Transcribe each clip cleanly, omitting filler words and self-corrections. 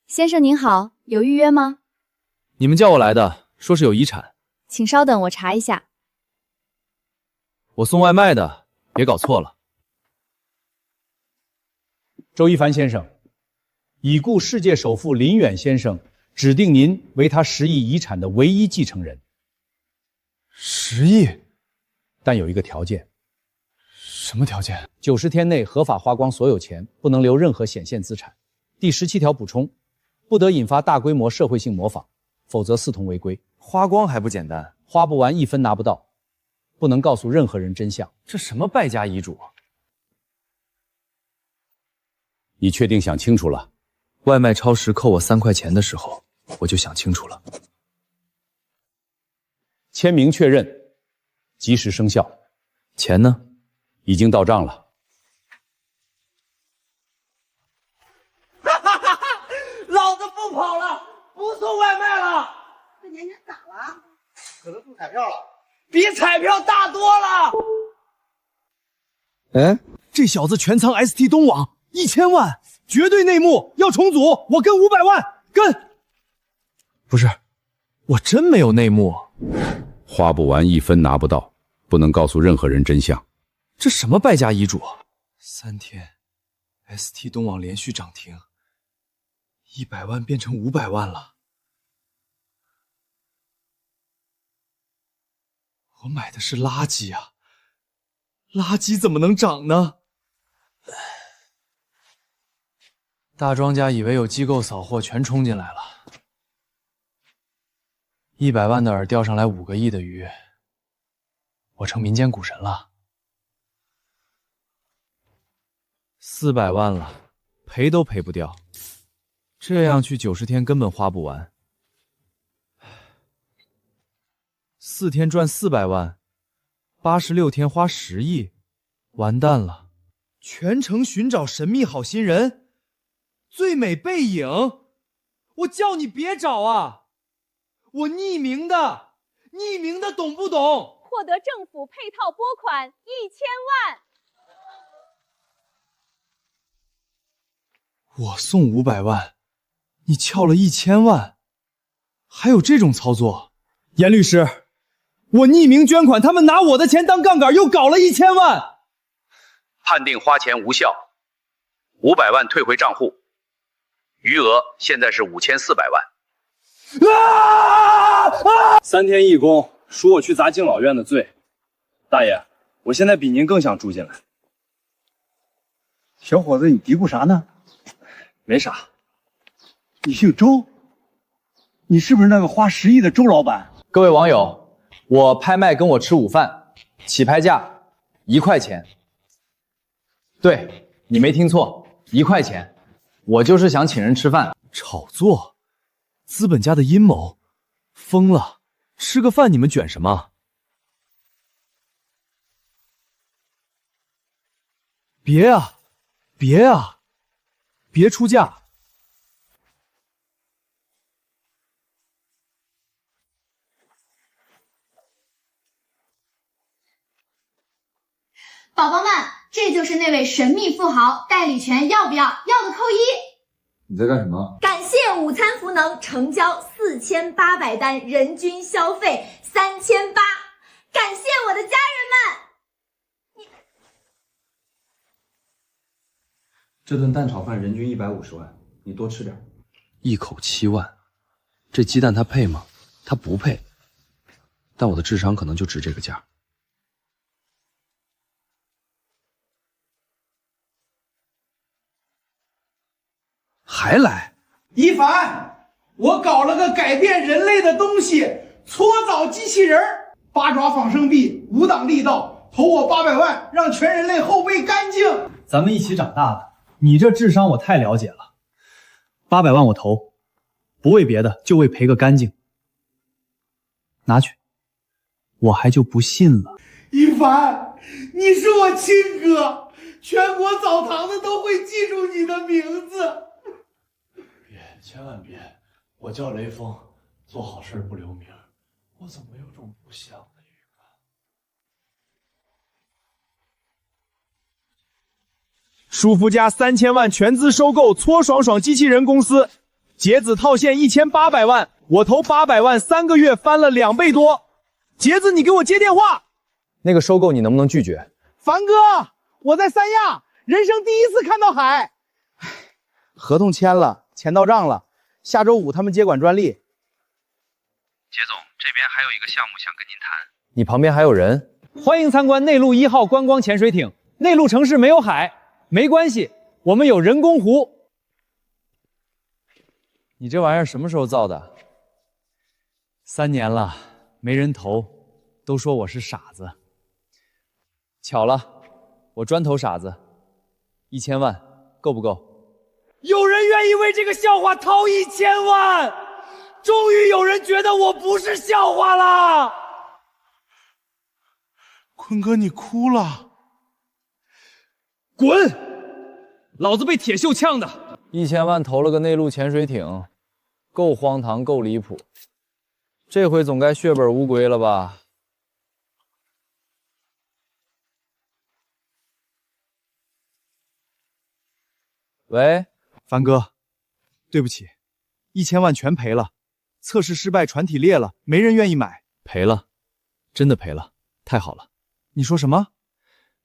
先生您好，有预约吗？你们叫我来的，说是有遗产。请稍等，我查一下。我送外卖的，别搞错了。周一凡先生，已故世界首富林远先生指定您为他10亿遗产的唯一继承人。10亿？但有一个条件。什么条件？90天内合法花光所有钱，不能留任何显现资产。第17条补充，不得引发大规模社会性模仿，否则视同违规。花光还不简单，花不完1分拿不到，不能告诉任何人真相。这什么败家遗嘱？你确定想清楚了？外卖超时扣我3块钱的时候，我就想清楚了。签名确认，及时生效。钱呢？已经到账了。老子不跑了，不送外卖了。这年咋了？可能中彩票了，比彩票大多了。哎，这小子全仓 ST 东网1000万，绝对内幕，要重组，我跟500万，跟。不是，我真没有内幕。花不完1分拿不到，不能告诉任何人真相。这什么败家遗嘱？3天 ，ST 东网连续涨停，100万变成500万了。我买的是垃圾啊，垃圾怎么能涨呢？大庄家以为有机构扫货，全冲进来了。100万的饵钓上来5个亿的鱼，我成民间股神了。400万了，赔都赔不掉。这样去90天根本花不完。4天赚400万，86天花10亿，完蛋了！全程寻找神秘好心人，最美背影，我叫你别找啊！我匿名的，懂不懂？获得政府配套拨款1000万。我送500万，你撬了1000万，还有这种操作？严律师，我匿名捐款，他们拿我的钱当杠杆，又搞了1000万。判定花钱无效，500万退回账户，余额现在是5400万。3天义工，赎我去砸敬老院的罪。大爷，我现在比您更想住进来。小伙子，你嘀咕啥呢？没啥。你姓周？你是不是那个花10亿的周老板？各位网友，我拍卖跟我吃午饭，起拍价1块钱。对，你没听错，1块钱。我就是想请人吃饭。炒作，资本家的阴谋，疯了！吃个饭你们卷什么？别啊，别啊，别出价！宝宝们，这就是那位神秘富豪，代理权要不要？要的扣1。你在干什么？感谢午餐福能成交4800单，人均消费3800，感谢我的家人们。这顿蛋炒饭人均150万，你多吃点。一口7万，这鸡蛋它配吗？它不配。但我的智商可能就值这个价。还来？一凡，我搞了个改变人类的东西——搓澡机器人，8爪仿生臂，5档力道，投我800万，让全人类后背干净。咱们一起长大的，你这智商我太了解了。800万我投，不为别的，就为赔个干净。拿去，我还就不信了。一凡，你是我亲哥，全国澡堂子都会记住你的名字。千万别！我叫雷锋，做好事不留名。我怎么有种不祥的预感？舒肤佳3000万全资收购搓爽爽机器人公司，杰子套现1800万，我投800万，3个月翻了2倍多。杰子，你给我接电话。那个收购你能不能拒绝？凡哥，我在三亚，人生第一次看到海。合同签了，钱到账了，下周5他们接管专利。杰总，这边还有一个项目想跟您谈。你旁边还有人？欢迎参观内陆1号观光潜水艇。内陆城市没有海，没关系，我们有人工湖。你这玩意儿什么时候造的？3年了，没人投，都说我是傻子。巧了，我专投傻子。1000万，够不够？有人愿意为这个笑话掏1000万，终于有人觉得我不是笑话了。坤哥，你哭了？滚！老子被铁锈呛的。 1000万投了个内陆潜水艇，够荒唐，够离谱。这回总该血本无归了吧？喂，凡哥，对不起，1000万全赔了，测试失败，船体裂了，没人愿意买。赔了，真的赔了，太好了。你说什么？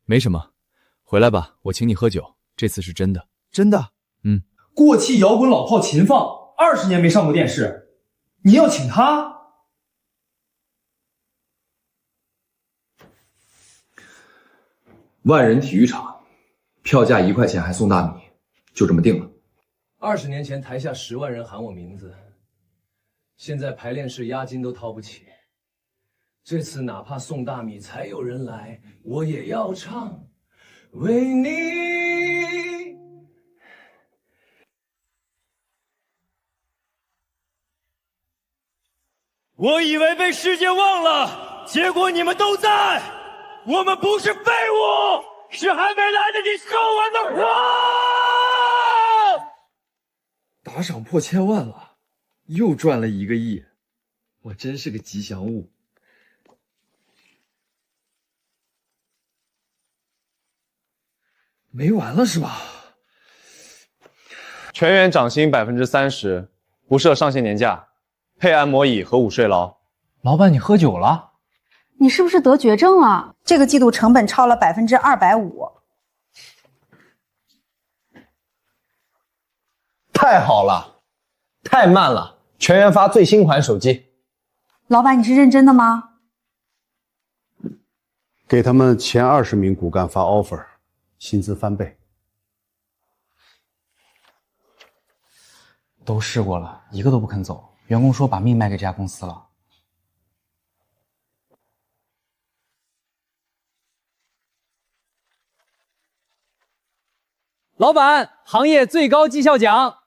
没什么，回来吧，我请你喝酒，这次是真的。真的？嗯。过气摇滚老炮秦放，20年没上过电视，你要请他？万人体育场，票价1块钱还送大米，就这么定了。 20年前台下10万人喊我名字，现在排练室押金都掏不起。这次哪怕送大米才有人来，我也要唱，为你。我以为被世界忘了，结果你们都在。我们不是废物，是还没来得及说完的话。打赏破1000万了，又赚了1个亿，我真是个吉祥物。没完了是吧？全员涨薪30%，不设上限年假，配按摩椅和午睡劳。老板，你喝酒了？你是不是得绝症了？这个季度成本超了250%。太好了，太慢了，全员发最新款手机。老板，你是认真的吗？给他们前20名骨干发 offer， 薪资翻倍。都试过了，一个都不肯走。员工说把命卖给这家公司了。老板，行业最高绩效奖。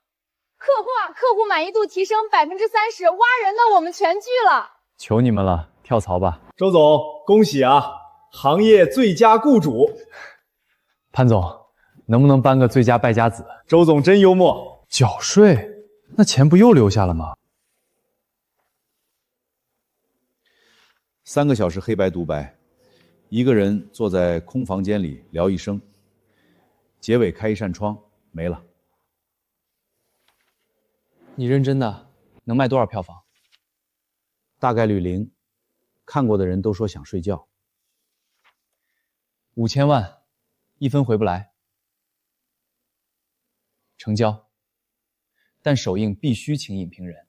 客户满意度提升30%，挖人的我们全聚了。求你们了，跳槽吧。周总，恭喜啊，行业最佳雇主。潘总，能不能颁个最佳败家子？周总真幽默。缴税，那钱不又留下了吗？3个小时黑白独白，一个人坐在空房间里聊一生，结尾开一扇窗，没了。你认真的？能卖多少票房？大概率0，看过的人都说想睡觉。5000万，1分回不来。成交，但首映必须请影评人。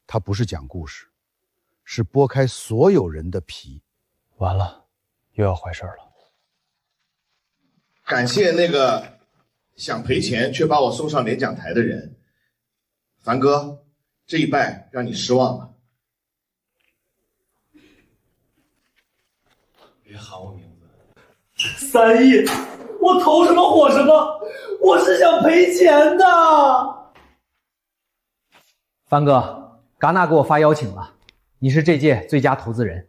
他不是讲故事，是剥开所有人的皮。完了，又要坏事了。感谢那个想赔钱却把我送上领奖台的人，凡哥，这一拜让你失望了。别喊我名字。3亿，我投什么火什么，我是想赔钱的。帆哥，戛纳给我发邀请了，你是这届最佳投资人。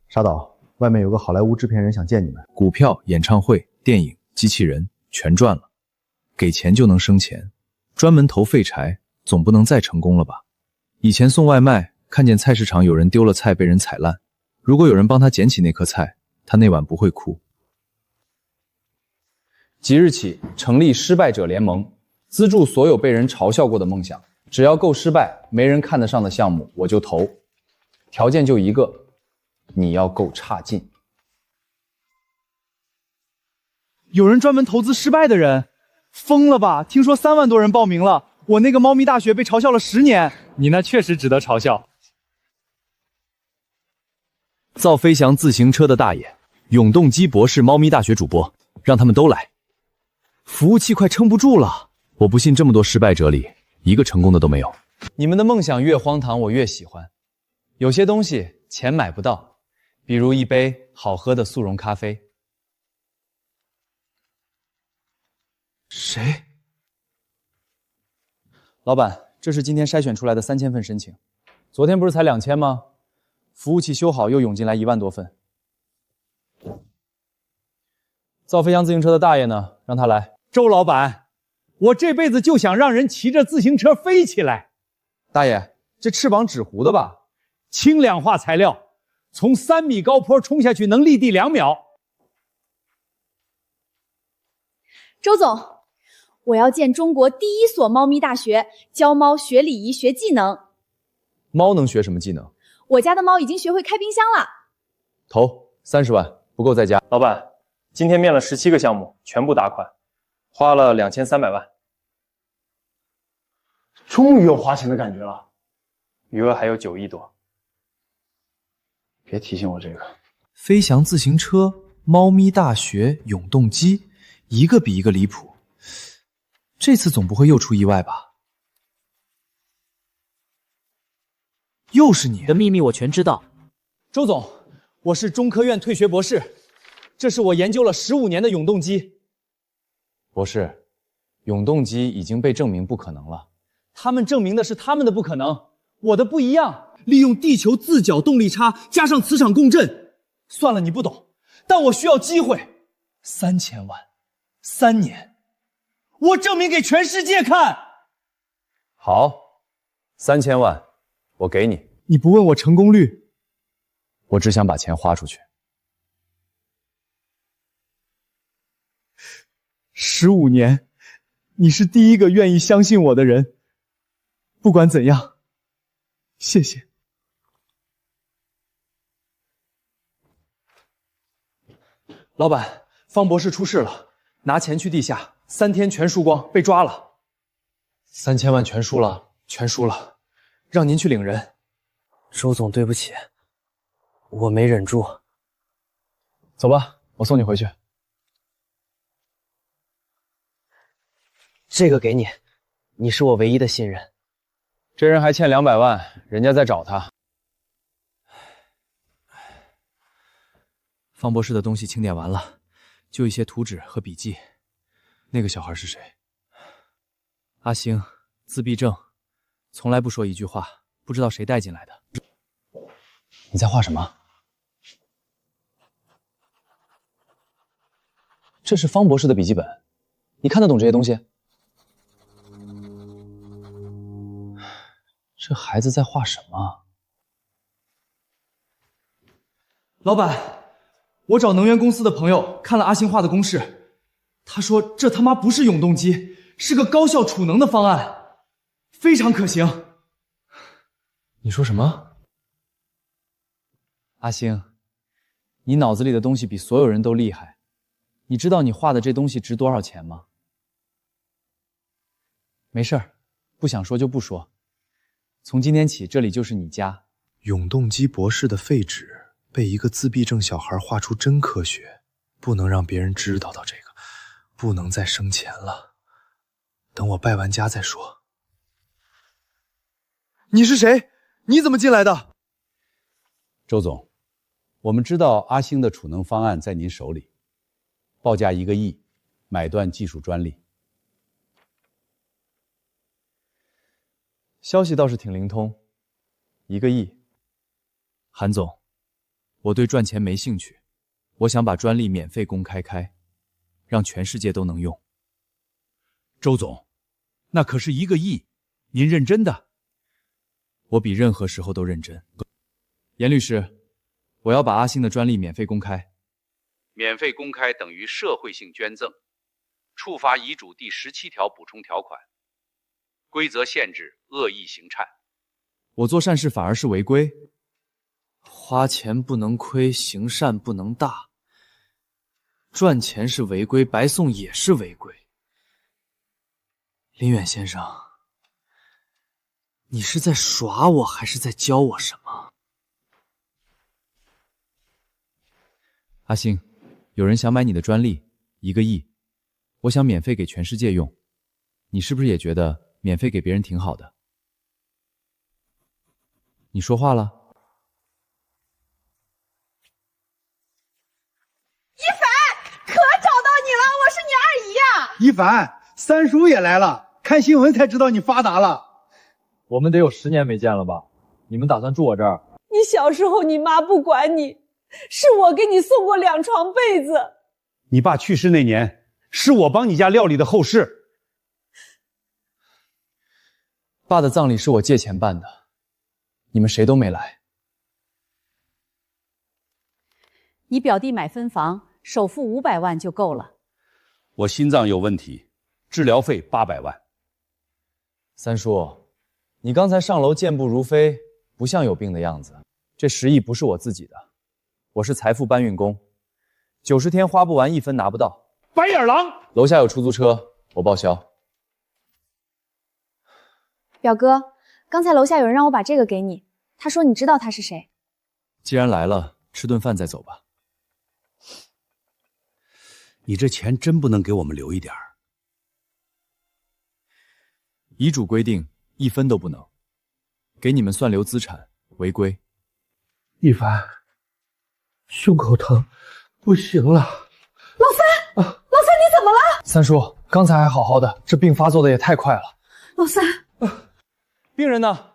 沙导，外面有个好莱坞制片人想见你们。股票、演唱会、电影、机器人全赚了，给钱就能生钱，专门投废柴，总不能再成功了吧？以前送外卖，看见菜市场有人丢了菜被人踩烂，如果有人帮他捡起那颗菜，他那晚不会哭。即日起成立失败者联盟，资助所有被人嘲笑过的梦想，只要够失败，没人看得上的项目我就投。条件就一个，你要够差劲。有人专门投资失败的人，疯了吧？听说3万多人报名了，我那个猫咪大学被嘲笑了10年。你那确实值得嘲笑。造飞翔自行车的大爷，永动机博士猫咪大学主播，让他们都来。服务器快撑不住了，我不信这么多失败者里，一个成功的都没有。你们的梦想越荒唐，我越喜欢。有些东西钱买不到，比如一杯好喝的速溶咖啡。谁？老板，这是今天筛选出来的3000份申请。昨天不是才2000吗？服务器修好又涌进来1万多份。造飞翔自行车的大爷呢？让他来。周老板，我这辈子就想让人骑着自行车飞起来。大爷，这翅膀纸糊的吧？轻量化材料，从3米高坡冲下去能立地2秒。周总，我要建中国第1所猫咪大学，教猫学礼仪、学技能。猫能学什么技能？我家的猫已经学会开冰箱了。投30万，不够再加。老板，今天面了17个项目，全部打款，花了2300万。终于有花钱的感觉了，余额还有9亿多。别提醒我这个。飞翔自行车、猫咪大学、永动机，一个比一个离谱。这次总不会又出意外吧？又是你的秘密，我全知道。周总，我是中科院退学博士，这是我研究了15年的永动机。博士，永动机已经被证明不可能了。他们证明的是他们的不可能，我的不一样。利用地球自角动力差加上磁场共振。算了，你不懂，但我需要机会。3000万，3年，我证明给全世界看。好，3000万，我给你。你不问我成功率，我只想把钱花出去。15年，你是第一个愿意相信我的人。不管怎样，谢谢。老板，方博士出事了，拿钱去地下，3天全输光，被抓了。3000万全输了？全输了，让您去领人。周总，对不起，我没忍住。走吧，我送你回去。这个给你，你是我唯一的信任。这人还欠200万，人家在找他。方博士的东西清点完了，就一些图纸和笔记。那个小孩是谁？阿星，自闭症，从来不说一句话，不知道谁带进来的。你在画什么？这是方博士的笔记本，你看得懂这些东西？这孩子在画什么？老板，我找能源公司的朋友看了阿星画的公式，他说这他妈不是永动机，是个高效储能的方案，非常可行。你说什么？阿星，你脑子里的东西比所有人都厉害。你知道你画的这东西值多少钱吗？没事儿，不想说就不说。从今天起，这里就是你家。永动机博士的废纸被一个自闭症小孩画出真科学，不能让别人知道这个，不能再生钱了。等我败完家再说。你是谁？你怎么进来的？周总，我们知道阿星的储能方案在您手里，报价1个亿，买断技术专利。消息倒是挺灵通，1个亿。韩总，我对赚钱没兴趣，我想把专利免费公开开，让全世界都能用。周总，那可是1个亿，您认真的？我比任何时候都认真。严律师，我要把阿星的专利免费公开。免费公开等于社会性捐赠，触发遗嘱第17条补充条款，规则限制恶意行善。我做善事反而是违规，花钱不能亏，行善不能大，赚钱是违规，白送也是违规。林远先生，你是在耍我还是在教我什么？阿星，有人想买你的专利，1个亿，我想免费给全世界用，你是不是也觉得免费给别人挺好的？你说话了？一凡，可找到你了，我是你二姨呀！一凡，三叔也来了，看新闻才知道你发达了。我们得有10年没见了吧？你们打算住我这儿？你小时候你妈不管你，是我给你送过2床被子。你爸去世那年，是我帮你家料理的后事。爸的葬礼是我借钱办的，你们谁都没来。你表弟买分房，首付500万就够了。我心脏有问题，治疗费800万。三叔，你刚才上楼健步如飞，不像有病的样子。这10亿不是我自己的，我是财富搬运工，90天花不完，1分拿不到。白眼狼！楼下有出租车，我报销。表哥，刚才楼下有人让我把这个给你，他说你知道他是谁。既然来了，吃顿饭再走吧。你这钱真不能给我们留一点儿？遗嘱规定1分都不能，给你们算留资产，违规。一凡，胸口疼，不行了。老三，老三你怎么了？三叔，刚才还好好的，这病发作的也太快了。老三，病人呢？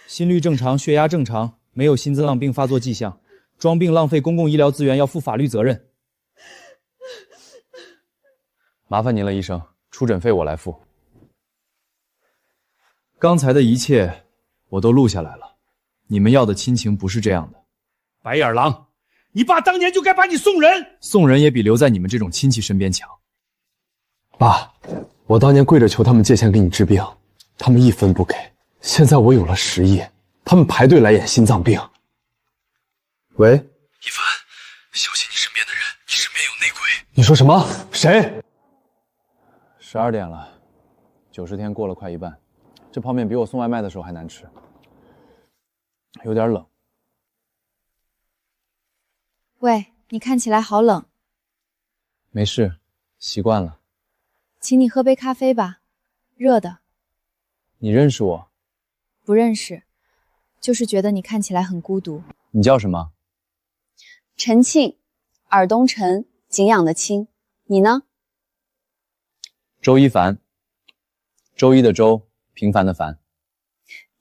心率正常，血压正常，没有心脏病发作迹象。装病浪费公共医疗资源要负法律责任。麻烦您了，医生，出诊费我来付。刚才的一切我都录下来了，你们要的亲情不是这样的。白眼狼，你爸当年就该把你送人，送人也比留在你们这种亲戚身边强。爸，我当年跪着求他们借钱给你治病，他们1分不给。现在我有了10亿，他们排队来演心脏病。喂，一凡，小心你身边的人，你身边有内鬼。你说什么？谁？12点了，90天过了快一半，这泡面比我送外卖的时候还难吃，有点冷。喂，你看起来好冷。没事，习惯了。请你喝杯咖啡吧，热的。你认识我？不认识，就是觉得你看起来很孤独。你叫什么？陈庆，耳东陈，景仰的清。你呢？周一凡，周一的周，平凡的凡。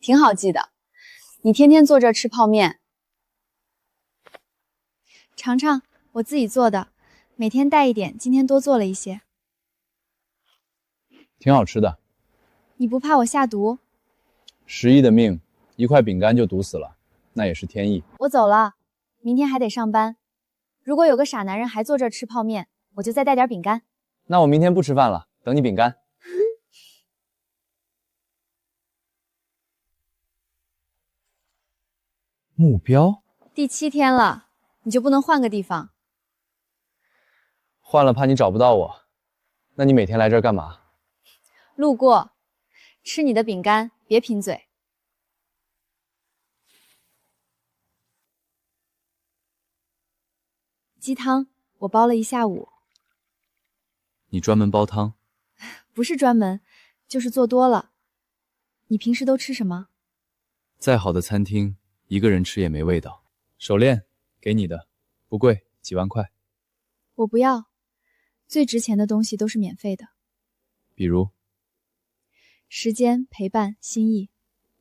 挺好记的。你天天坐这儿吃泡面。尝尝，我自己做的，每天带一点，今天多做了一些。挺好吃的。你不怕我下毒？10亿的命，1块饼干就毒死了，那也是天意。我走了，明天还得上班。如果有个傻男人还坐这儿吃泡面，我就再带点饼干。那我明天不吃饭了，等你饼干。目标？第7天了，你就不能换个地方？换了怕你找不到我。那你每天来这儿干嘛？路过，吃你的饼干，别贫嘴。鸡汤我煲了一下午。你专门煲汤？不是专门，就是做多了。你平时都吃什么？再好的餐厅，一个人吃也没味道。手链给你的，不贵，几万块。我不要，最值钱的东西都是免费的。比如？时间、陪伴、心意，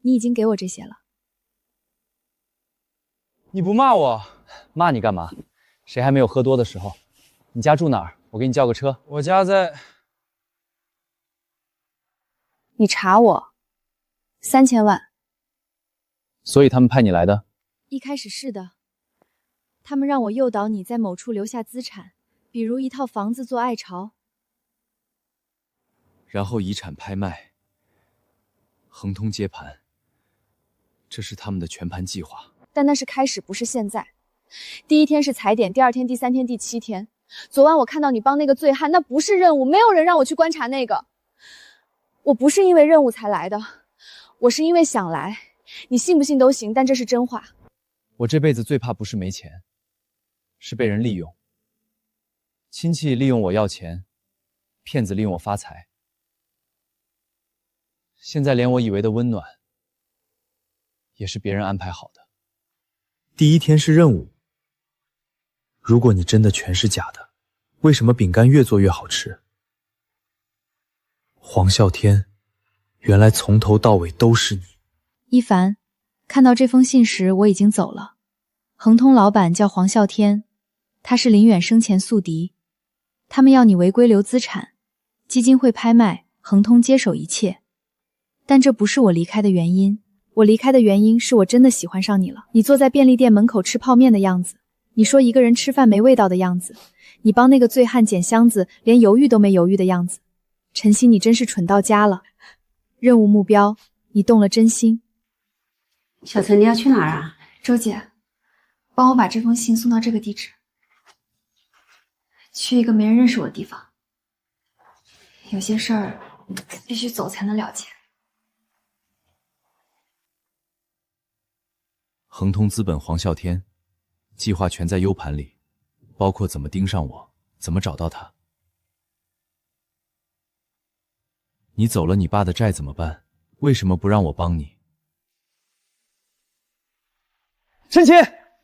你已经给我这些了。你不骂我，骂你干嘛？谁还没有喝多的时候？你家住哪儿？我给你叫个车。我家在……你查我，3000万。所以他们派你来的？一开始是的，他们让我诱导你在某处留下资产，比比如一套房子做爱巢，然后遗产拍卖，恒通接盘，这是他们的全盘计划。但那是开始，不是现在。第1天是踩点，第2天、第3天、第7天。昨晚我看到你帮那个醉汉，那不是任务，没有人让我去观察那个。我不是因为任务才来的，我是因为想来。你信不信都行，但这是真话。我这辈子最怕不是没钱，是被人利用。亲戚利用我要钱，骗子利用我发财。现在连我以为的温暖，也是别人安排好的。第1天是任务。如果你真的全是假的，为什么饼干越做越好吃？黄啸天，原来从头到尾都是你。一凡，看到这封信时我已经走了。恒通老板叫黄啸天，他是林远生前宿敌，他们要你违规留资产，基金会拍卖，恒通接手一切。但这不是我离开的原因，我离开的原因是我真的喜欢上你了。你坐在便利店门口吃泡面的样子，你说一个人吃饭没味道的样子，你帮那个醉汉捡箱子连犹豫都没犹豫的样子，晨曦你真是蠢到家了。任务目标，你动了真心。小陈，你要去哪儿啊？周姐，帮我把这封信送到这个地址，去一个没人认识我的地方。有些事儿必须走才能了结。恒通资本黄啸天，计划全在 U 盘里，包括怎么盯上我，怎么找到他。你走了你爸的债怎么办？为什么不让我帮你？陈奇，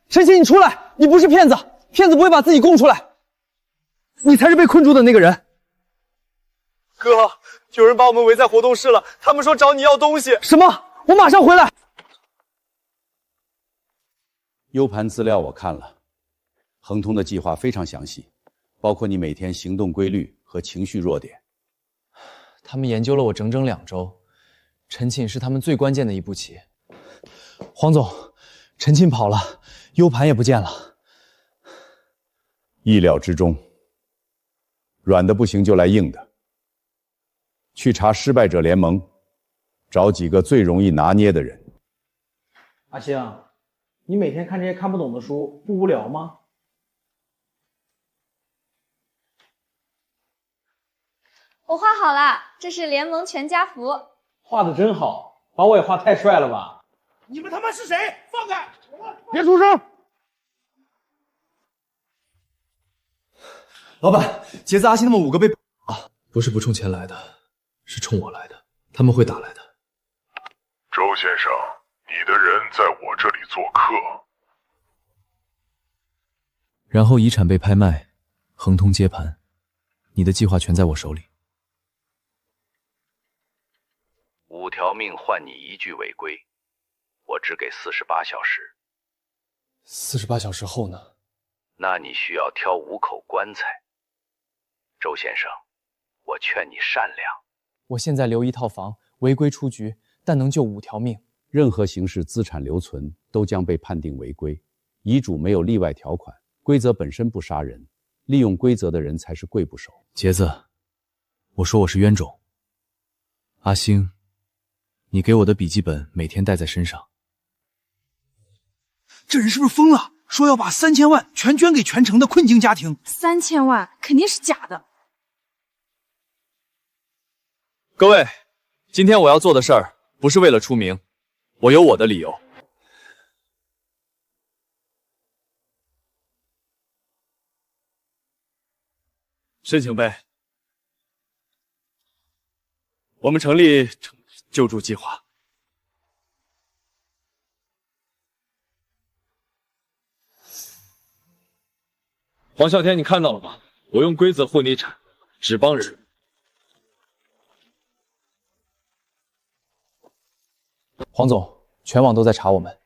陈奇，你出来！你不是骗子，骗子不会把自己供出来，你才是被困住的那个人。哥，有人把我们围在活动室了，他们说找你要东西。什么？我马上回来。U 盘资料我看了，恒通的计划非常详细，包括你每天行动规律和情绪弱点。他们研究了我整整2周，陈庆是他们最关键的一步棋。黄总，陈庆跑了 ，U 盘也不见了。意料之中，软的不行就来硬的。去查失败者联盟，找几个最容易拿捏的人。阿星，你每天看这些看不懂的书，不无聊吗？我画好了，这是联盟全家福。画的真好，把我也画太帅了吧！你们他妈是谁？放开！别出声！老板，杰子、阿星他们5个被不是不冲钱来的，是冲我来的，他们会打来的。周先生，你的人在我这里做客。然后遗产被拍卖，恒通接盘，你的计划全在我手里。5条命换你1句违规，我只给48小时。48小时后呢？那你需要挑5口棺材。周先生，我劝你善良。我现在留1套房，违规出局，但能救5条命。任何形式资产留存都将被判定违规，遗嘱没有例外条款，规则本身不杀人，利用规则的人才是贵不手。杰子，我说我是冤种。阿星，你给我的笔记本每天带在身上。这人是不是疯了？说要把3000万全捐给全城的困境家庭。3000万肯定是假的。各位，今天我要做的事儿不是为了出名，我有我的理由。申请呗，我们成立救助计划。黄啸天，你看到了吗？我用规则混地产，只帮人。黄总，全网都在查我们，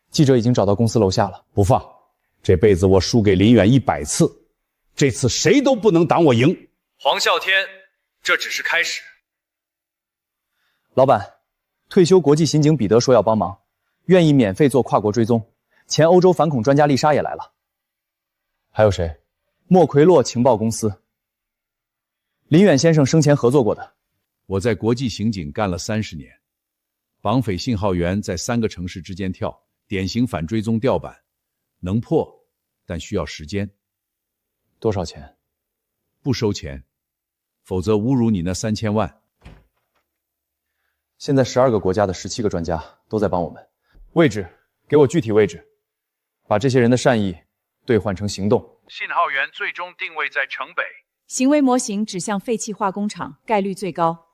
记者已经找到公司楼下了。不放，这辈子我输给林远100次，这次谁都不能挡我赢。黄啸天，这只是开始。老板，退休国际刑警彼得说要帮忙，愿意免费做跨国追踪。前欧洲反恐专家丽莎也来了。还有谁？莫奎洛情报公司，林远先生生前合作过的。我在国际刑警干了30年，绑匪信号源在3个城市之间跳，典型反追踪调板，能破，但需要时间。多少钱？不收钱，否则侮辱你那3000万。现在12个国家的17个专家都在帮我们。位置，给我具体位置，把这些人的善意兑换成行动。信号源最终定位在城北，行为模型指向废弃化工厂，概率最高。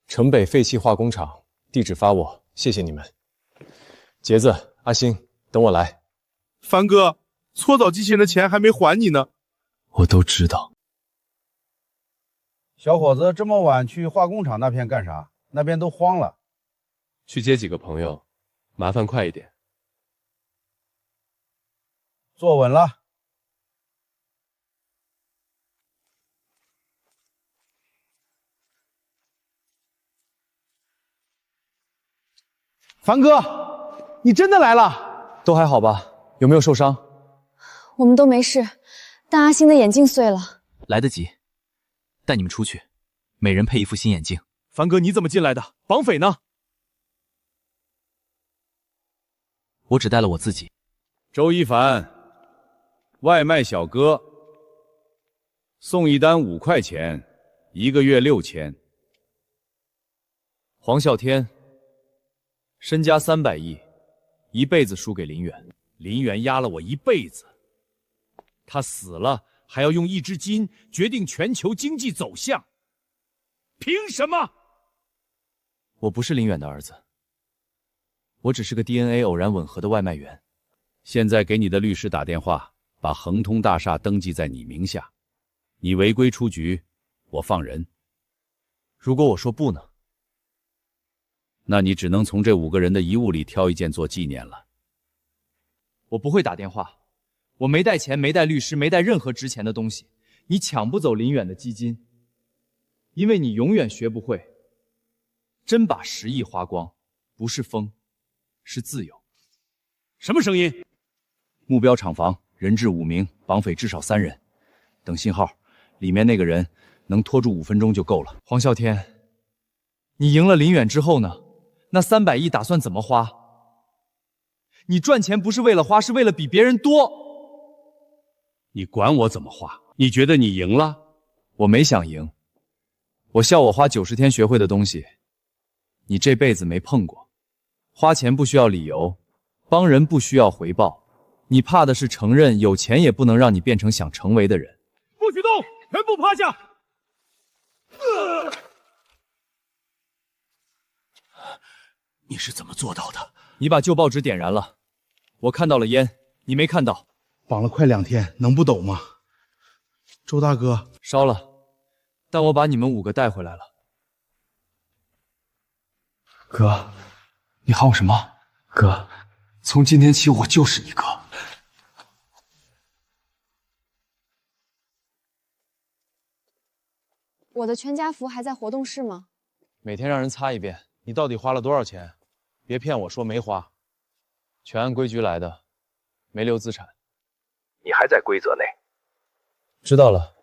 城北废弃化工厂，地址发我，谢谢你们。杰子、阿星，等我来。凡哥，搓澡机器人的钱还没还你呢。我都知道。小伙子，这么晚去化工厂那片干啥？那边都荒了。去接几个朋友，麻烦快一点。坐稳了。凡哥，你真的来了？都还好吧？有没有受伤？我们都没事，但阿星的眼镜碎了。来得及，带你们出去，每人配一副新眼镜。凡哥，你怎么进来的？绑匪呢？我只带了我自己。周一凡，外卖小哥，送一单5块钱，1个月6000。黄啸天，身家300亿，一辈子输给林远。林远压了我一辈子，他死了还要用一只金决定全球经济走向，凭什么？我不是林远的儿子，我只是个 DNA 偶然吻合的外卖员。现在给你的律师打电话，把恒通大厦登记在你名下。你违规出局，我放人。如果我说不呢？那你只能从这5个人的遗物里挑一件做纪念了。我不会打电话，我没带钱，没带律师，没带任何值钱的东西。你抢不走林远的基金，因为你永远学不会。真把10亿花光，不是疯，是自由。什么声音？目标厂房，人质5名，绑匪至少3人。等信号，里面那个人能拖住5分钟就够了。黄啸天，你赢了林远之后呢？那300亿打算怎么花？你赚钱不是为了花，是为了比别人多。你管我怎么花？你觉得你赢了？我没想赢。我笑我花90天学会的东西，你这辈子没碰过。花钱不需要理由，帮人不需要回报。你怕的是承认有钱也不能让你变成想成为的人。不许动，全部趴下！你是怎么做到的？你把旧报纸点燃了，我看到了烟，你没看到。绑了快2天，能不抖吗？周大哥，烧了，但我把你们5个带回来了。哥，你喊我什么？哥，从今天起我就是你哥。我的全家福还在活动室吗？每天让人擦一遍。你到底花了多少钱？别骗我说没花，全按规矩来的，没留资产。你还在规则内。知道了，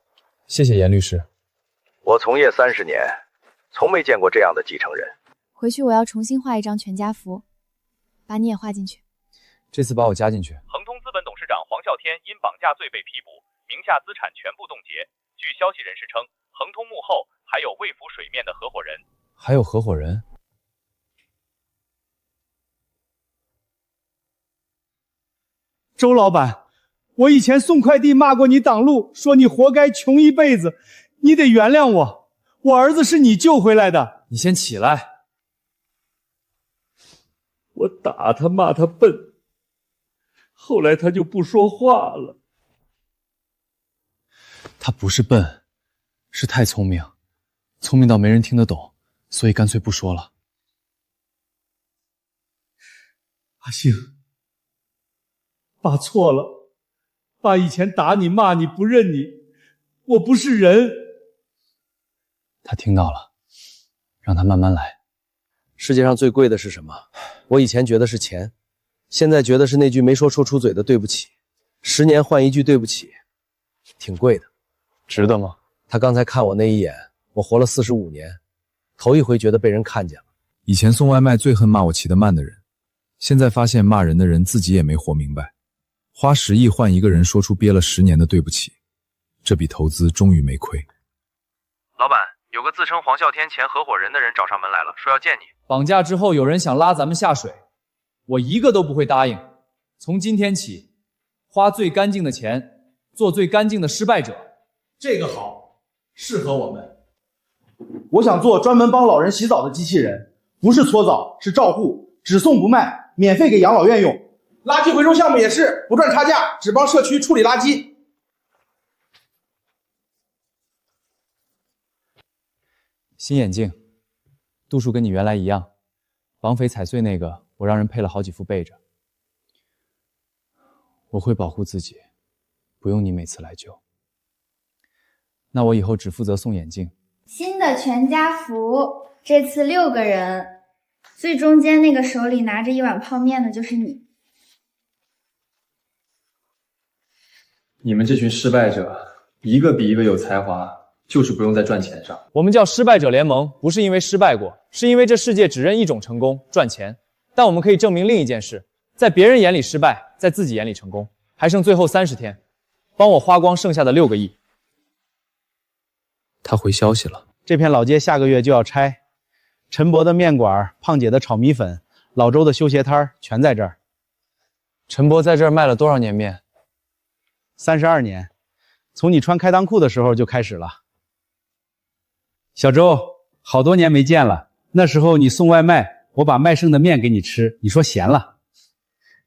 谢谢严律师。我从业30年，从没见过这样的继承人。回去我要重新画一张全家福，把你也画进去。这次把我加进去。恒通资本董事长黄啸天因绑架罪被批捕，名下资产全部冻结。据消息人士称，恒通幕后还有未浮水面的合伙人。还有合伙人？周老板，我以前送快递骂过你挡路，说你活该穷一辈子，你得原谅我。我儿子是你救回来的。你先起来。我打他骂他笨，后来他就不说话了。他不是笨，是太聪明，聪明到没人听得懂，所以干脆不说了。阿星，爸错了，爸以前打你骂你不认你，我不是人。他听到了，让他慢慢来。世界上最贵的是什么？我以前觉得是钱，现在觉得是那句没说出嘴的对不起。10年换一句对不起，挺贵的，值得吗？他刚才看我那一眼，我活了45年，头一回觉得被人看见了。以前送外卖最恨骂我骑得慢的人，现在发现骂人的人自己也没活明白。花10亿换一个人说出憋了10年的对不起，这笔投资终于没亏。老板，有个自称黄啸天前合伙人的人找上门来了，说要见你。绑架之后有人想拉咱们下水，我一个都不会答应。从今天起，花最干净的钱，做最干净的失败者。这个好，适合我们。我想做专门帮老人洗澡的机器人，不是搓澡，是照护，只送不卖，免费给养老院用。垃圾回收项目也是，不赚差价，只帮社区处理垃圾。新眼镜，度数跟你原来一样，绑匪踩碎那个，我让人配了好几副备着。我会保护自己，不用你每次来救。那我以后只负责送眼镜。新的全家福，这次6个人，最中间那个手里拿着一碗泡面的就是你。你们这群失败者，一个比一个有才华，就是不用在赚钱上。我们叫失败者联盟，不是因为失败过，是因为这世界只认一种成功，赚钱。但我们可以证明另一件事，在别人眼里失败，在自己眼里成功。还剩最后30天，帮我花光剩下的6个亿。他回消息了，这片老街下个月就要拆，陈伯的面馆、胖姐的炒米粉、老周的修鞋摊全在这儿。陈伯在这儿卖了多少年面？32年，从你穿开裆裤的时候就开始了。小周，好多年没见了，那时候你送外卖，我把卖剩的面给你吃，你说咸了。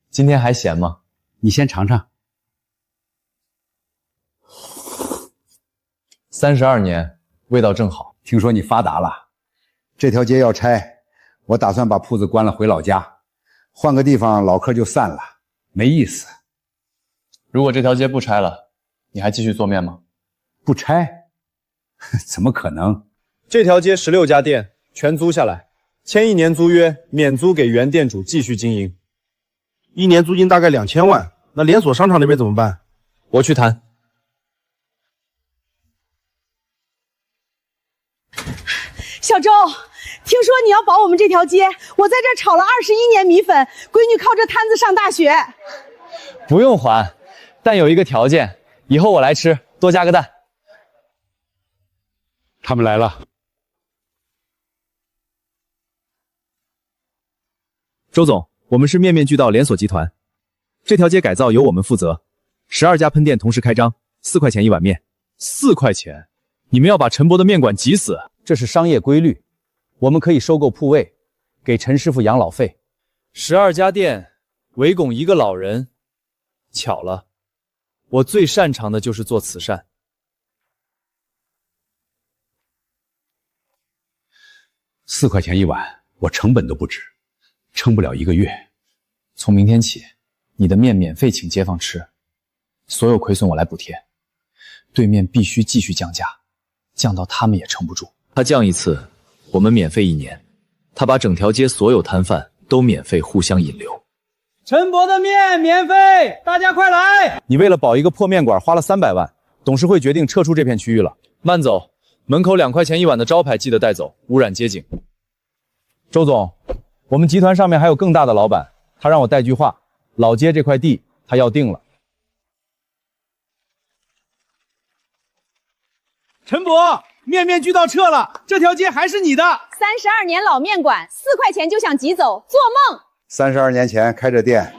今天还咸吗？你先尝尝。32年，味道正好。听说你发达了，这条街要拆，我打算把铺子关了回老家，换个地方老客就散了，没意思。如果这条街不拆了，你还继续做面吗？不拆？怎么可能？这条街16家店全租下来，签1年租约，免租给原店主继续经营。1年租金大概2000万，那连锁商场那边怎么办？我去谈。小周，听说你要保我们这条街，我在这儿炒了21年米粉，闺女靠这摊子上大学。不用还，但有一个条件，以后我来吃，多加个蛋。他们来了。周总，我们是面面俱到连锁集团，这条街改造由我们负责，12家喷店同时开张，4块钱一碗面。4块钱？你们要把陈伯的面馆挤死？这是商业规律，我们可以收购铺位，给陈师傅养老费。12家店围拱一个老人，巧了，我最擅长的就是做慈善。4块钱一碗，我成本都不止，撑不了1个月。从明天起，你的面免费请街坊吃，所有亏损我来补贴。对面必须继续降价，降到他们也撑不住。他降一次，我们免费1年。他把整条街所有摊贩都免费互相引流。陈伯的面免费，大家快来！你为了保一个破面馆花了300万，董事会决定撤出这片区域了。慢走，门口2块钱一碗的招牌记得带走，污染街景。周总，我们集团上面还有更大的老板，他让我带句话，老街这块地他要定了。陈伯，面面俱到撤了，这条街还是你的。32年老面馆，4块钱就想挤走，做梦！32年前开这店，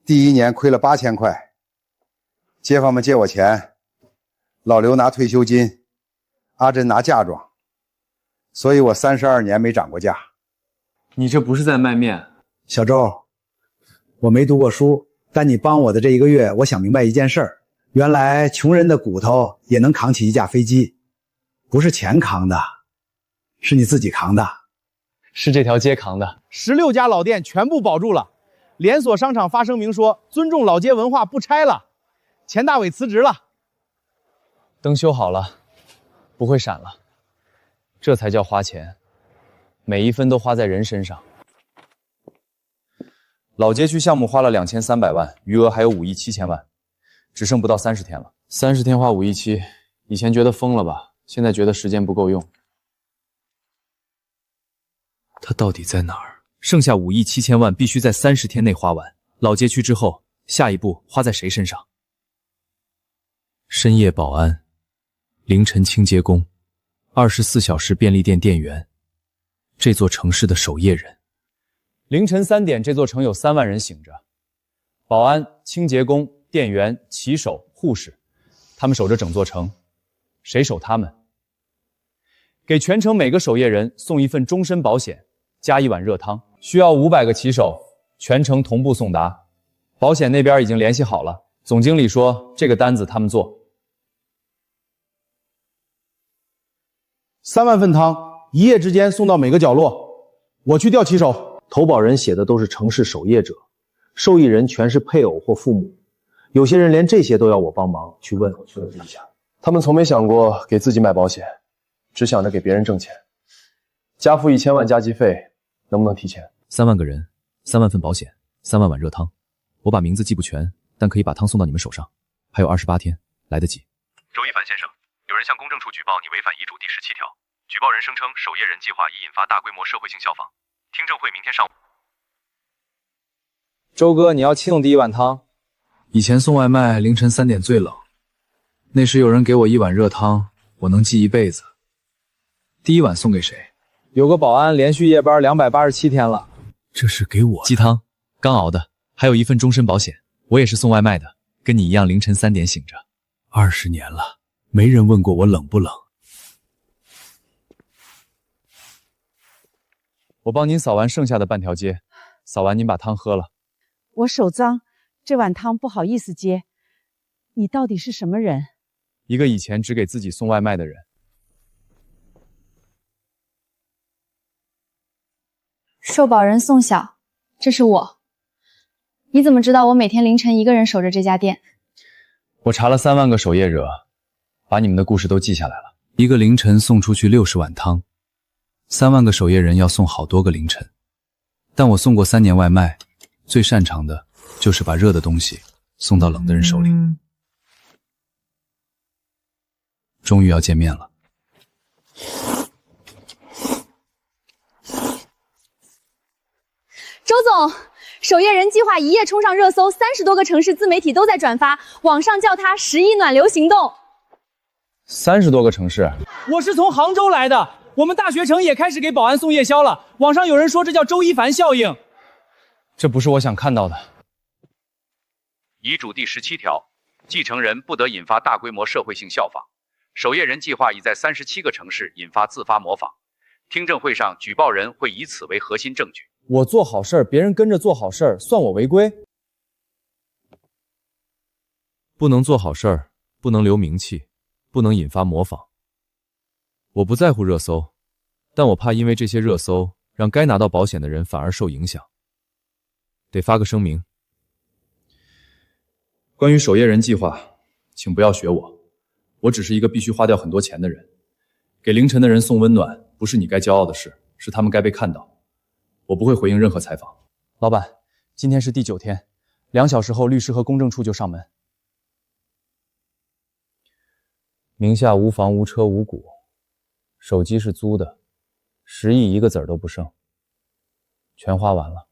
第1年亏了8000块，街坊们借我钱，老刘拿退休金，阿珍拿嫁妆，所以我32年没涨过价。你这不是在卖面？小周，我没读过书，但你帮我的这1个月，我想明白一件事儿。原来穷人的骨头也能扛起一架飞机，不是钱扛的，是你自己扛的，是这条街扛的。16家老店全部保住了，连锁商场发声明说尊重老街文化，不拆了。钱大伟辞职了，灯修好了，不会闪了，这才叫花钱，每一分都花在人身上。老街区项目花了2300万，余额还有5亿7千万，只剩不到30天了。30天花5亿7，以前觉得疯了吧，现在觉得时间不够用。他到底在哪儿？剩下5亿7千万必须在30天内花完。老街区之后，下一步花在谁身上？深夜保安，凌晨清洁工，24小时便利店店员，这座城市的守夜人。凌晨3点，这座城有3万人醒着，保安、清洁工、店员、骑手、护士，他们守着整座城。谁守他们？给全城每个守夜人送一份终身保险，加1碗热汤，需要500个骑手，全程同步送达。保险那边已经联系好了，总经理说这个单子他们做。3万份汤，一夜之间送到每个角落。我去调骑手。投保人写的都是城市守夜者，受益人全是配偶或父母，有些人连这些都要我帮忙去问确认一下。他们从没想过给自己买保险，只想着给别人挣钱。加付1000万加急费，能不能提前？3万个人，3万份保险，3万碗热汤。我把名字记不全，但可以把汤送到你们手上。还有28天，来得及。周一凡先生，有人向公证处举报你违反遗嘱第17条，举报人声称守夜人计划已引发大规模社会性效仿。听证会明天上午。周哥，你要送第1碗汤？以前送外卖，凌晨3点最冷，那时有人给我1碗热汤，我能记一辈子。第1碗送给谁？有个保安连续夜班287天了。这是给我鸡汤，刚熬的，还有一份终身保险。我也是送外卖的，跟你一样凌晨3点醒着。20年了，没人问过我冷不冷。我帮您扫完剩下的半条街，扫完您把汤喝了。我手脏，这碗汤不好意思接。你到底是什么人？一个以前只给自己送外卖的人。受保人宋晓，这是我。你怎么知道我每天凌晨一个人守着这家店？我查了3万个守夜者，把你们的故事都记下来了。一个凌晨送出去60碗汤。3万个守夜人要送好多个凌晨，但我送过3年外卖，最擅长的就是把热的东西送到冷的人手里。终于要见面了。周总，守夜人计划一夜冲上热搜，30多个城市自媒体都在转发，网上叫它10亿暖流行动。30多个城市？我是从杭州来的。我们大学城也开始给保安送夜宵了，网上有人说这叫周一凡效应。这不是我想看到的。遗嘱第17条，继承人不得引发大规模社会性效仿。守夜人计划已在37个城市引发自发模仿。听证会上，举报人会以此为核心证据。我做好事儿，别人跟着做好事儿，算我违规？不能做好事儿，不能留名气，不能引发模仿。我不在乎热搜，但我怕因为这些热搜让该拿到保险的人反而受影响。得发个声明。关于守夜人计划，请不要学我，我只是一个必须花掉很多钱的人。给凌晨的人送温暖，不是你该骄傲的事，是他们该被看到。我不会回应任何采访。老板，今天是第9天，2小时后律师和公证处就上门。名下无房无车无股，手机是租的，10亿一个子儿都不剩，全花完了。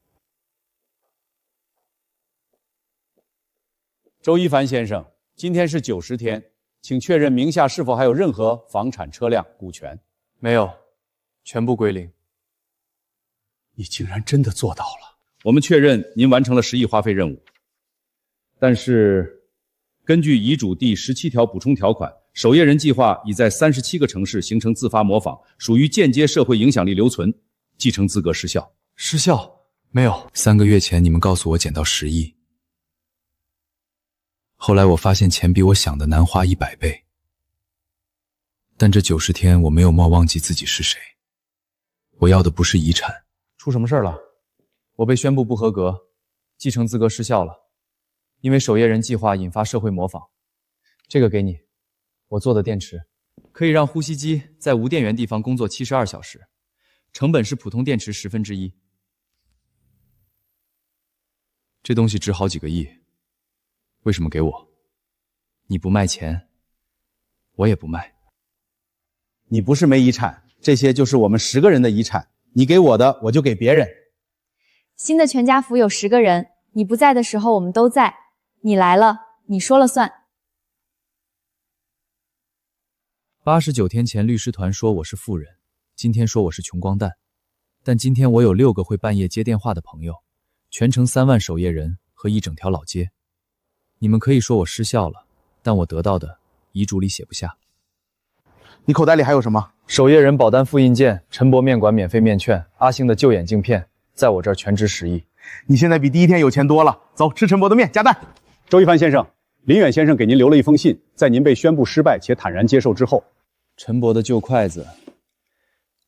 周一凡先生，今天是90天，请确认名下是否还有任何房产、车辆、股权？没有，全部归零。你竟然真的做到了！我们确认您完成了10亿花费任务，但是根据遗嘱第17条补充条款，守夜人计划已在37个城市形成自发模仿，属于间接社会影响力留存，继承资格失效。失效？没有。3个月前你们告诉我捡到10亿，后来我发现钱比我想的难花100倍。但这90天我没有忘记自己是谁。我要的不是遗产。出什么事了？我被宣布不合格，继承资格失效了，因为守夜人计划引发社会模仿。这个给你，我做的电池，可以让呼吸机在无电源地方工作72小时，成本是普通电池1/10。这东西值好几个亿，为什么给我？你不卖钱，我也不卖。你不是没遗产，这些就是我们10个人的遗产，你给我的，我就给别人。新的全家福有10个人，你不在的时候我们都在，你来了，你说了算。89天前律师团说我是富人，今天说我是穷光蛋，但今天我有6个会半夜接电话的朋友，全程3万守夜人和一整条老街。你们可以说我失效了，但我得到的遗嘱里写不下。你口袋里还有什么？守夜人保单复印件，陈博面馆免费面券，阿星的旧眼镜片，在我这儿全值10亿。你现在比第一天有钱多了，走，吃陈博的面，加蛋。周一帆先生，林远先生给您留了一封信，在您被宣布失败且坦然接受之后。陈博的旧筷子，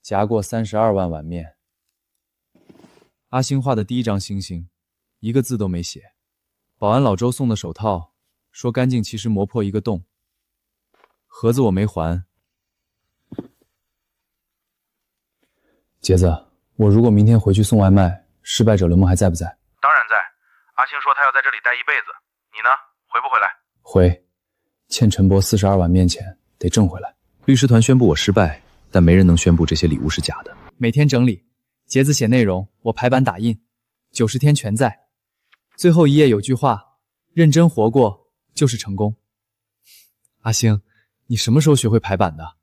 夹过32万碗面。阿星画的第一张星星，一个字都没写。保安老周送的手套，说干净，其实磨破一个洞。盒子我没还。杰子，我如果明天回去送外卖，失败者刘梦还在不在？当然在。阿星说他要在这里待一辈子。你呢？回不回来？回。欠陈博42万面钱，得挣回来。律师团宣布我失败，但没人能宣布这些礼物是假的。每天整理，杰子写内容，我排版打印，90天全在。最后一页有句话：认真活过就是成功。阿星，你什么时候学会排版的？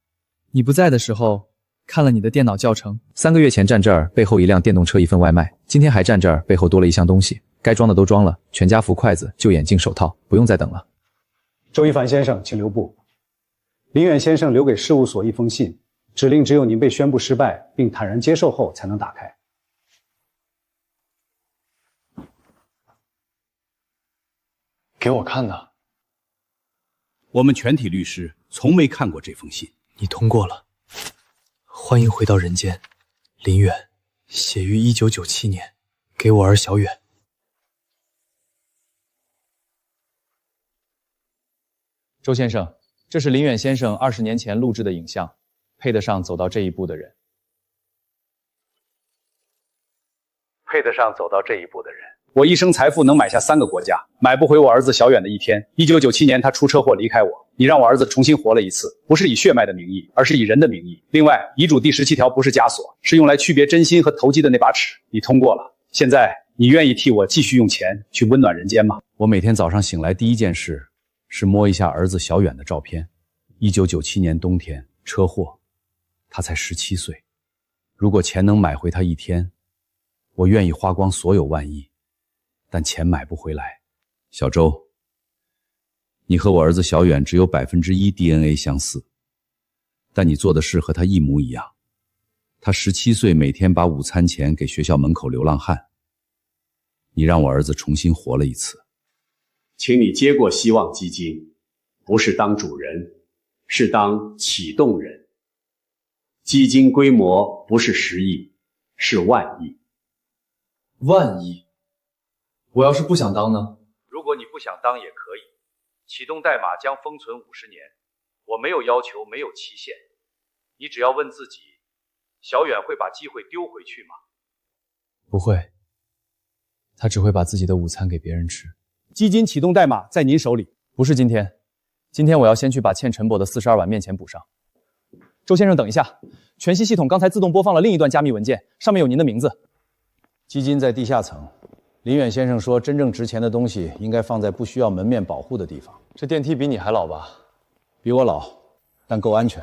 你不在的时候看了你的电脑教程。3个月前站这儿，背后一辆电动车1份外卖，今天还站这儿，背后多了一箱东西，该装的都装了，全家福、筷子、旧眼镜、手套，不用再等了。周一帆先生，请留步。林远先生留给事务所一封信，指令只有您被宣布失败并坦然接受后才能打开。给我看的。我们全体律师从没看过这封信。你通过了，欢迎回到人间，林远，写于1997年，给我儿小远。周先生，这是林远先生20年前录制的影像，配得上走到这一步的人。配得上走到这一步的人。我一生财富能买下3个国家，买不回我儿子小远的一天。1997年他出车祸离开我，你让我儿子重新活了一次，不是以血脉的名义，而是以人的名义。另外，遗嘱第17条不是枷锁，是用来区别真心和投机的那把尺，你通过了。现在你愿意替我继续用钱去温暖人间吗？我每天早上醒来第一件事是摸一下儿子小远的照片。1997年冬天车祸，他才17岁。如果钱能买回他一天，我愿意花光所有万亿，但钱买不回来。小周，你和我儿子小远只有1% DNA 相似，但你做的事和他一模一样。他17岁每天把午餐钱给学校门口流浪汉，你让我儿子重新活了一次。请你接过希望基金，不是当主人，是当启动人。基金规模不是10亿，是万亿。万亿？我要是不想当呢？如果你不想当也可以，启动代码将封存50年，我没有要求，没有期限。你只要问自己，小远会把机会丢回去吗？不会，他只会把自己的午餐给别人吃。基金启动代码在您手里。不是今天，今天我要先去把欠陈博的42碗面钱补上。周先生，等一下，全息系统刚才自动播放了另一段加密文件，上面有您的名字。基金在地下层，林远先生说，真正值钱的东西应该放在不需要门面保护的地方。这电梯比你还老吧？比我老，但够安全。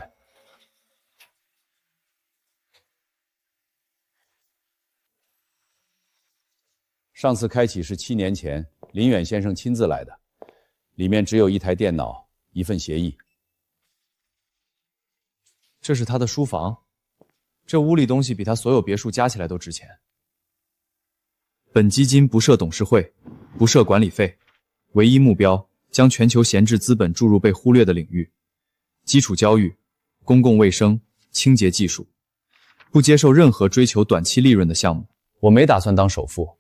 上次开启是7年前，林远先生亲自来的，里面只有1台电脑，1份协议。这是他的书房，这屋里东西比他所有别墅加起来都值钱。本基金不设董事会，不设管理费，唯一目标将全球闲置资本注入被忽略的领域，基础教育、公共卫生、清洁技术，不接受任何追求短期利润的项目。我没打算当首富，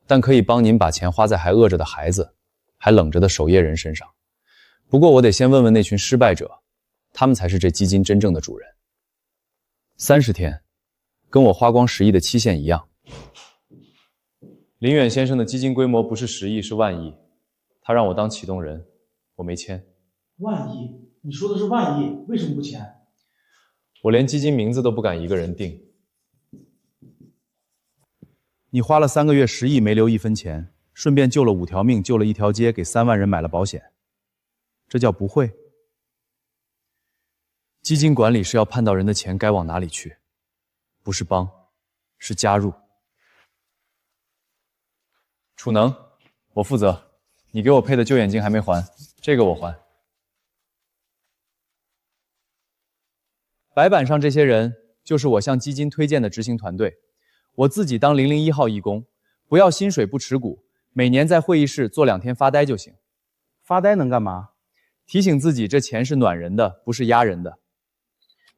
但可以帮您把钱花在还饿着的孩子、还冷着的守夜人身上。不过我得先问问那群失败者，他们才是这基金真正的主人。30天，跟我花光10亿的期限一样。林远先生的基金规模不是10亿，是万亿，他让我当启动人，我没签。万亿？你说的是万亿，为什么不签？我连基金名字都不敢一个人定。你花了3个月10亿没留1分钱，顺便救了5条命，救了1条街，给3万人买了保险，这叫不会？基金管理是要判到人的钱该往哪里去，不是帮，是加入。楚能，我负责。你给我配的旧眼镜还没还，这个我还。白板上这些人就是我向基金推荐的执行团队，我自己当001号义工，不要薪水不持股，每年在会议室坐2天发呆就行。发呆能干嘛？提醒自己这钱是暖人的，不是压人的。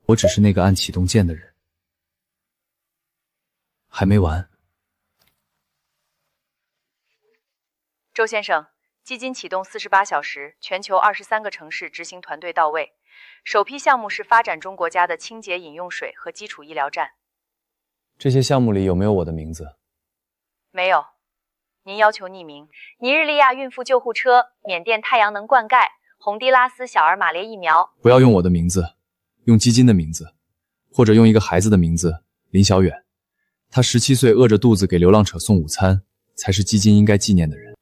我只是那个按启动键的人。还没完。周先生，基金启动48小时，全球23个城市执行团队到位。首批项目是发展中国家的清洁饮用水和基础医疗站。这些项目里有没有我的名字？没有。您要求匿名。尼日利亚孕妇救护车、缅甸太阳能灌溉、洪都拉斯小儿马列疫苗。不要用我的名字，用基金的名字，或者用一个孩子的名字林小远。他17岁饿着肚子给流浪者送午餐，才是基金应该纪念的人。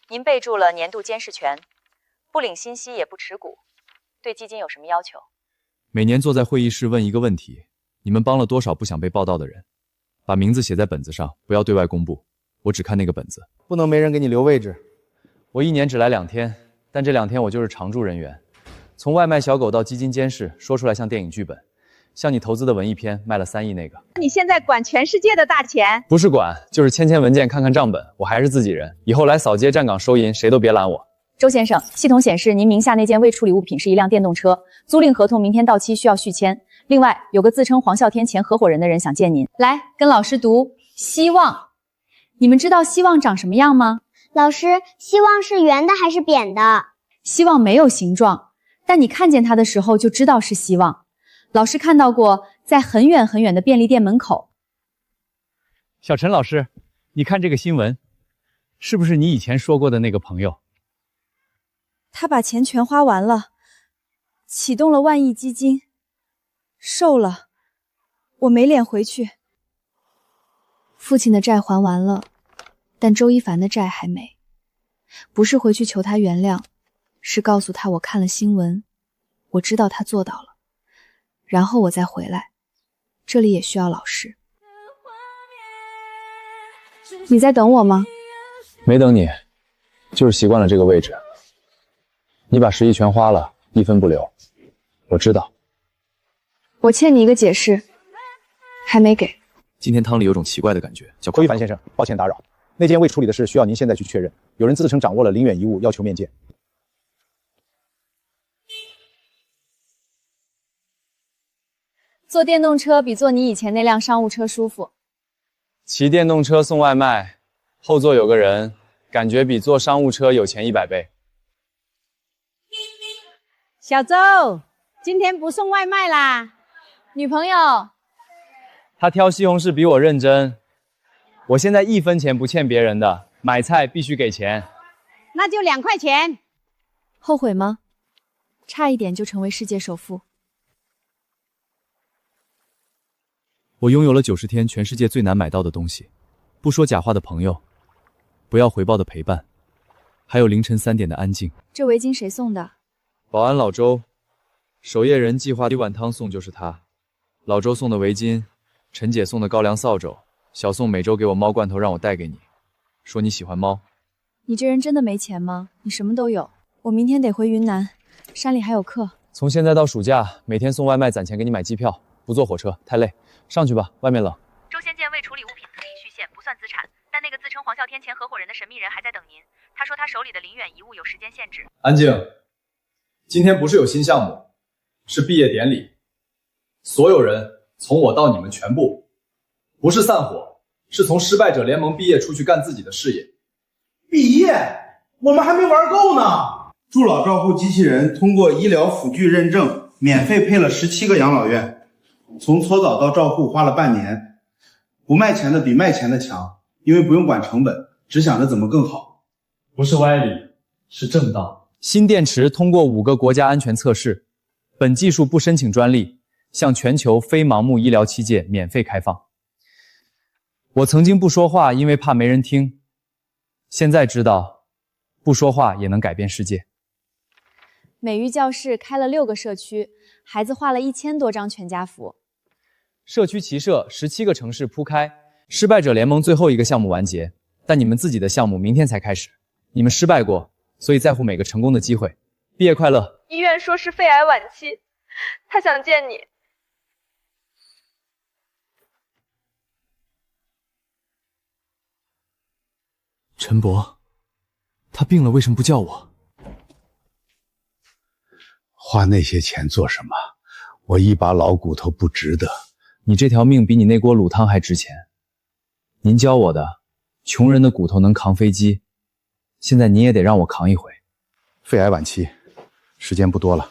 您备注了年度监视权，不领薪息也不持股。对基金有什么要求？每年坐在会议室问一个问题：你们帮了多少不想被报道的人？把名字写在本子上，不要对外公布。我只看那个本子，不能没人给你留位置。我1年只来2天，但这2天我就是常驻人员，从外卖小狗到基金监事，说出来像电影剧本。像你投资的文艺片卖了3亿那个，你现在管全世界的大钱？不是管，就是签文件看看账本。我还是自己人，以后来扫街站岗收银，谁都别拦我。周先生，系统显示您名下那件未处理物品是一辆电动车，租赁合同明天到期，需要续签。另外，有个自称黄啸天前合伙人的人想见您。来，跟老师读希望。你们知道希望长什么样吗？老师，希望是圆的还是扁的？希望没有形状，但你看见它的时候就知道是希望。老师看到过，在很远很远的便利店门口。小陈老师，你看这个新闻，是不是你以前说过的那个朋友？他把钱全花完了，启动了万亿基金，瘦了，我没脸回去。父亲的债还完了，但周一凡的债还没。不是回去求他原谅，是告诉他我看了新闻，我知道他做到了。然后我再回来，这里也需要老师。你在等我吗？没等你，就是习惯了这个位置。你把10亿全花了，1分不留，我知道。我欠你一个解释，还没给。今天汤里有种奇怪的感觉，叫周一凡先生，抱歉打扰，那件未处理的事需要您现在去确认。有人自称掌握了林远遗物，要求面见。坐电动车比坐你以前那辆商务车舒服。骑电动车送外卖，后座有个人，感觉比坐商务车有钱100倍。小周，今天不送外卖啦？女朋友。他挑西红柿比我认真。我现在1分钱不欠别人的，买菜必须给钱。那就2块钱。后悔吗？差一点就成为世界首富。我拥有了90天全世界最难买到的东西，不说假话的朋友，不要回报的陪伴，还有凌晨3点的安静。这围巾谁送的？保安老周，守夜人计划1碗汤送就是他。老周送的围巾，陈姐送的高粱扫帚，小宋每周给我猫罐头让我带给你，说你喜欢猫。你这人真的没钱吗？你什么都有。我明天得回云南，山里还有课。从现在到暑假，每天送外卖攒钱给你买机票，不坐火车太累。上去吧，外面冷。周先见未处理物品可以续现，不算资产，但那个自称黄啸天前合伙人的神秘人还在等您。他说他手里的林远遗物有时间限制。安静。今天不是有新项目，是毕业典礼。所有人，从我到你们全部，不是散伙，是从失败者联盟毕业出去干自己的事业。毕业？我们还没玩够呢。助老照护机器人通过医疗辅具认证，免费配了17个养老院。从搓澡到照护花了半年，不卖钱的比卖钱的强，因为不用管成本，只想着怎么更好。不是歪理，是正道。新电池通过5个国家安全测试，本技术不申请专利，向全球非盲目医疗器械免费开放。我曾经不说话，因为怕没人听，现在知道，不说话也能改变世界。美育教室开了6个社区，孩子画了1000多张全家福。社区齐设17个城市铺开，失败者联盟最后一个项目完结，但你们自己的项目明天才开始。你们失败过，所以在乎每个成功的机会。毕业快乐！医院说是肺癌晚期，他想见你。陈博，他病了为什么不叫我？花那些钱做什么？我一把老骨头不值得。你这条命比你那锅卤汤还值钱。您教我的，穷人的骨头能扛飞机，现在你也得让我扛一回。肺癌晚期，时间不多了。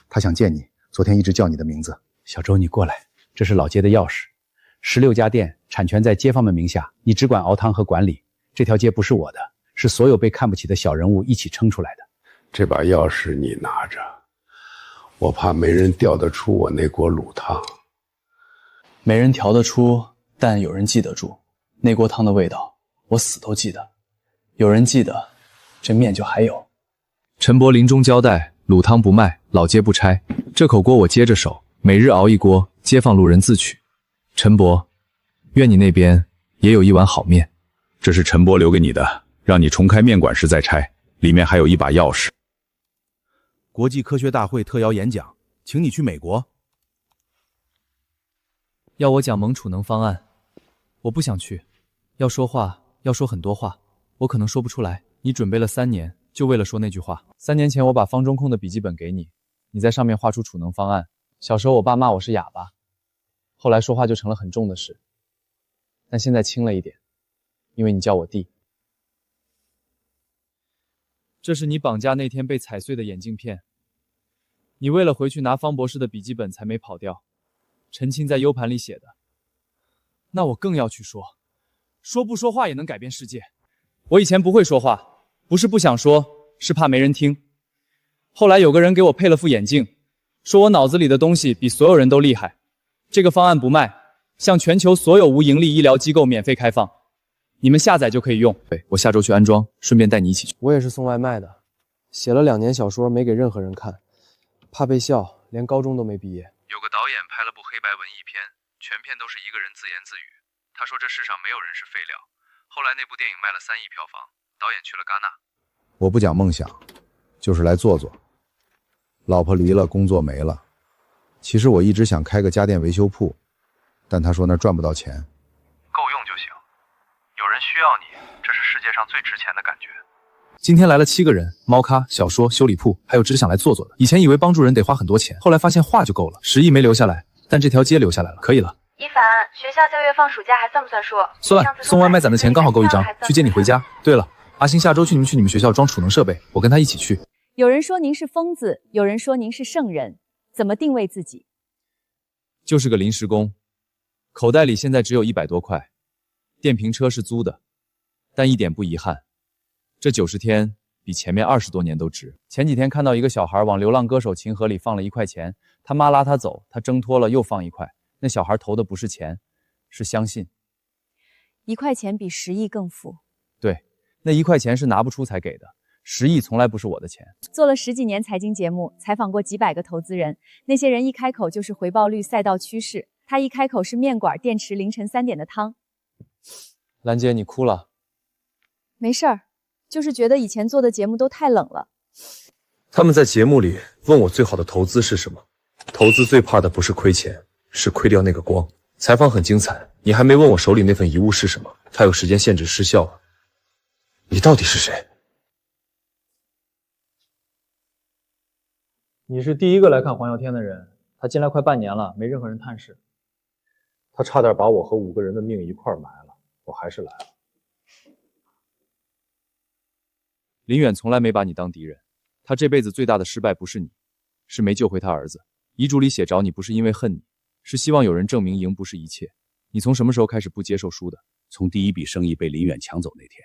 他想见你，昨天一直叫你的名字。小周，你过来，这是老街的钥匙。16家店，产权在街坊们名下，你只管熬汤和管理。这条街不是我的，是所有被看不起的小人物一起撑出来的。这把钥匙你拿着，我怕没人调得出我那锅卤汤。没人调得出，但有人记得住。那锅汤的味道，我死都记得。有人记得，这面就还有。陈伯临终交代，卤汤不卖，老街不拆。这口锅我接着手，每日熬一锅，街坊路人自取。陈伯，愿你那边也有一碗好面。这是陈伯留给你的，让你重开面馆时再拆，里面还有一把钥匙。国际科学大会特邀演讲，请你去美国。要我讲蒙储能方案，我不想去。要说话，要说很多话，我可能说不出来。你准备了3年，就为了说那句话。3年前我把方中控的笔记本给你，你在上面画出储能方案。小时候我爸骂我是哑巴，后来说话就成了很重的事，但现在轻了一点，因为你叫我弟。这是你绑架那天被踩碎的眼镜片，你为了回去拿方博士的笔记本才没跑掉。陈清在 U 盘里写的，那我更要去说，说不说话也能改变世界。我以前不会说话，不是不想说，是怕没人听。后来有个人给我配了副眼镜，说我脑子里的东西比所有人都厉害。这个方案不卖，向全球所有无盈利医疗机构免费开放，你们下载就可以用。对，我下周去安装，顺便带你一起去。我也是送外卖的，写了2年小说没给任何人看，怕被笑，连高中都没毕业。有个导演拍了部黑白文艺片，全片都是一个人自言自语。他说这世上没有人是废料。后来那部电影卖了3亿票房，导演去了戛纳。我不讲梦想，就是来做做。老婆离了，工作没了。其实我一直想开个家电维修铺，但他说那赚不到钱。够用就行。有人需要你，这是世界上最值钱的感觉。今天来了7个人，猫咖、小说、修理铺，还有只想来做做的。以前以为帮助人得花很多钱，后来发现画就够了，10亿没留下来，但这条街留下来了，可以了。一凡，学校下月放暑假还算不算数？算，送外卖攒的钱刚好够1张，去接你回家。对了，阿星下周去你们学校装储能设备，我跟他一起去。有人说您是疯子，有人说您是圣人，怎么定位自己？就是个临时工，口袋里现在只有100多块，电瓶车是租的，但一点不遗憾，这90天比前面20多年都值。前几天看到一个小孩往流浪歌手琴盒里放了1块钱，他妈拉他走，他挣脱了又放1块，那小孩投的不是钱，是相信。1块钱比10亿更富。对，那1块钱是拿不出才给的，10亿从来不是我的钱。做了10几年财经节目，采访过几百个投资人，那些人一开口就是回报率、赛道趋势，他一开口是面馆、电池、凌晨3点的汤。兰姐，你哭了？没事儿，就是觉得以前做的节目都太冷了。他们在节目里问我最好的投资是什么，投资最怕的不是亏钱，是亏掉那个光。采访很精彩，你还没问我手里那份遗物是什么，它有时间限制失效啊。你到底是谁？你是第一个来看黄啸天的人，他进来快半年了，没任何人探视。他差点把我和5个人的命一块埋了，我还是来了。林远从来没把你当敌人，他这辈子最大的失败不是你，是没救回他儿子。遗嘱里写找你不是因为恨你，是希望有人证明赢不是一切。你从什么时候开始不接受输的？从第一笔生意被林远抢走那天，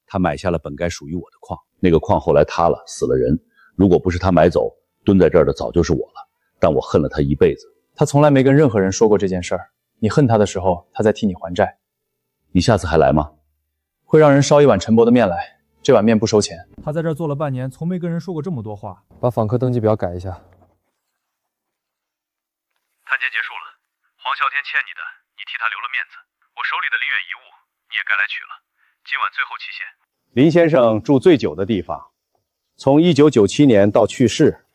他买下了本该属于我的矿，那个矿后来塌了，死了人。如果不是他买走，蹲在这儿的早就是我了。但我恨了他一辈子。他从来没跟任何人说过这件事儿。你恨他的时候，他在替你还债。你下次还来吗？会让人烧一碗陈伯的面来，这碗面不收钱。他在这儿做了半年，从没跟人说过这么多话。把访客登记表改一下。探监结束了，黄啸天欠你的，你替他留了面子。我手里的林远遗物，你也该来取了。今晚最后期限。林先生住最久的地方，从1997年到去世。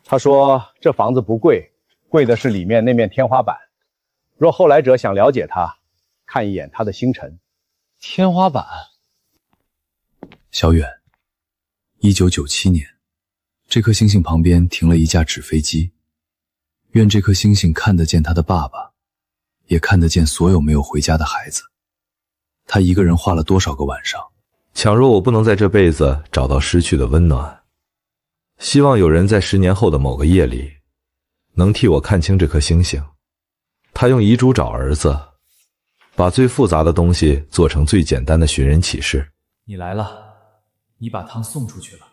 他说这房子不贵，贵的是里面那面天花板。若后来者想了解他，看一眼他的星辰。天花板。小远，1997年，这颗星星旁边停了一架纸飞机。愿这颗星星看得见他的爸爸，也看得见所有没有回家的孩子。他一个人画了多少个晚上？倘若我不能在这辈子找到失去的温暖，希望有人在10年后的某个夜里，能替我看清这颗星星。他用遗嘱找儿子，把最复杂的东西做成最简单的寻人启事。你来了，你把汤送出去了，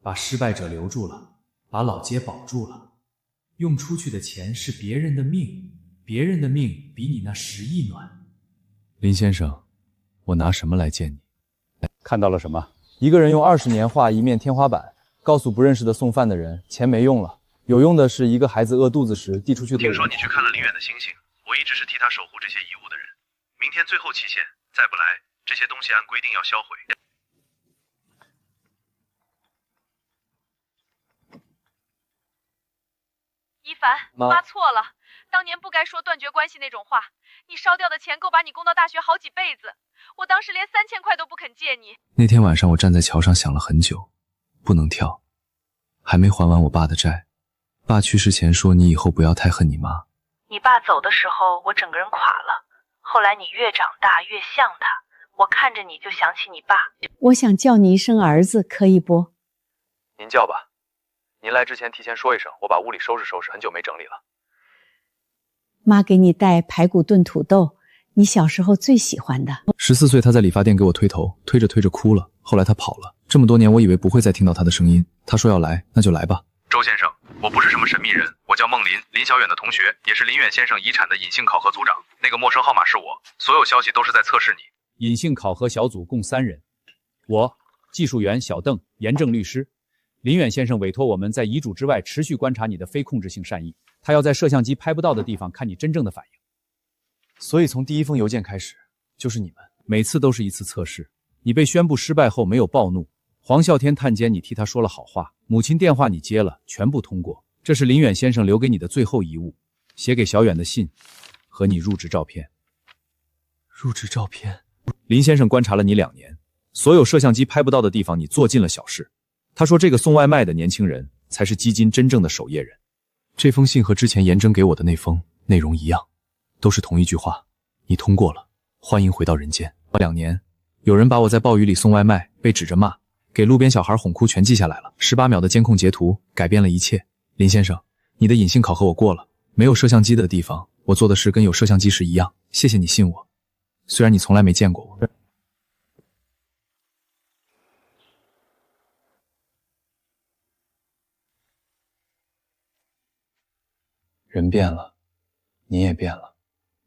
把失败者留住了，把老街保住了。用出去的钱是别人的命，别人的命比你那10亿暖。林先生，我拿什么来见你？看到了什么？一个人用20年画一面天花板，告诉不认识的送饭的人，钱没用了，有用的是一个孩子饿肚子时递出去的人。听说你去看了林远的星星，我一直是替他守护这些遗物的人。明天最后期限，再不来，这些东西按规定要销毁。一凡，妈错了，当年不该说断绝关系那种话。你烧掉的钱够把你供到大学好几辈子，我当时连3000块都不肯借你。那天晚上我站在桥上想了很久，不能跳，还没还完我爸的债。爸去世前说你以后不要太恨你妈。你爸走的时候我整个人垮了，后来你越长大越像他，我看着你就想起你爸。我想叫你一声儿子，可以不？您叫吧。您来之前提前说一声，我把屋里收拾收拾，很久没整理了。妈给你带排骨炖土豆，你小时候最喜欢的。14岁他在理发店给我推头，推着推着哭了，后来他跑了。这么多年我以为不会再听到他的声音，他说要来，那就来吧。周先生，我不是什么神秘人，我叫孟林，林小远的同学，也是林远先生遗产的隐性考核组长。那个陌生号码是我，所有消息都是在测试你。隐性考核小组共3人，我、技术员小邓、严正律师。林远先生委托我们在遗嘱之外持续观察你的非控制性善意，他要在摄像机拍不到的地方看你真正的反应。所以从第一封邮件开始，就是你们。每次都是一次测试。你被宣布失败后没有暴怒，黄啸天探监你替他说了好话，母亲电话你接了，全部通过。这是林远先生留给你的最后遗物，写给小远的信和你入职照片。入职照片？林先生观察了你2年，所有摄像机拍不到的地方你做尽了小事。他说这个送外卖的年轻人才是基金真正的守夜人。这封信和之前严征给我的那封内容一样，都是同一句话，你通过了，欢迎回到人间。2年，有人把我在暴雨里送外卖被指着骂，给路边小孩哄哭全记下来了。18秒的监控截图改变了一切。林先生，你的隐性考核我过了，没有摄像机的地方我做的事跟有摄像机时一样，谢谢你信我，虽然你从来没见过我。人变了，你也变了。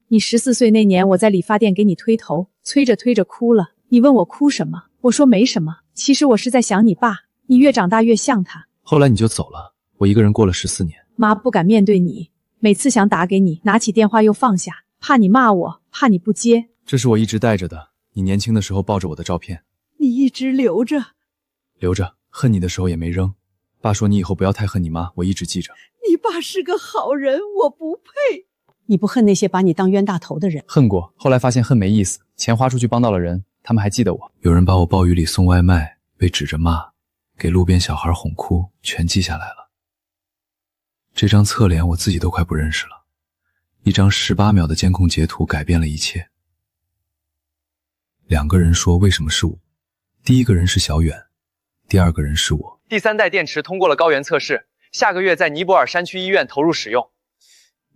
你14岁那年，我在理发店给你推头，催着推着哭了。你问我哭什么，我说没什么。其实我是在想你爸，你越长大越像他。后来你就走了，我一个人过了14年。妈不敢面对你，每次想打给你，拿起电话又放下，怕你骂我，怕你不接。这是我一直带着的，你年轻的时候抱着我的照片。你一直留着。留着，恨你的时候也没扔。爸说你以后不要太恨你妈，我一直记着。你爸是个好人，我不配。你不恨那些把你当冤大头的人？恨过，后来发现恨没意思，钱花出去帮到了人，他们还记得我。有人把我暴雨里送外卖被指着骂，给路边小孩哄哭，全记下来了。这张侧脸我自己都快不认识了，一张18秒的监控截图改变了一切。2个人说为什么是我，第一个人是小远，第2个人是我。第3代电池通过了高原测试，下个月在尼泊尔山区医院投入使用。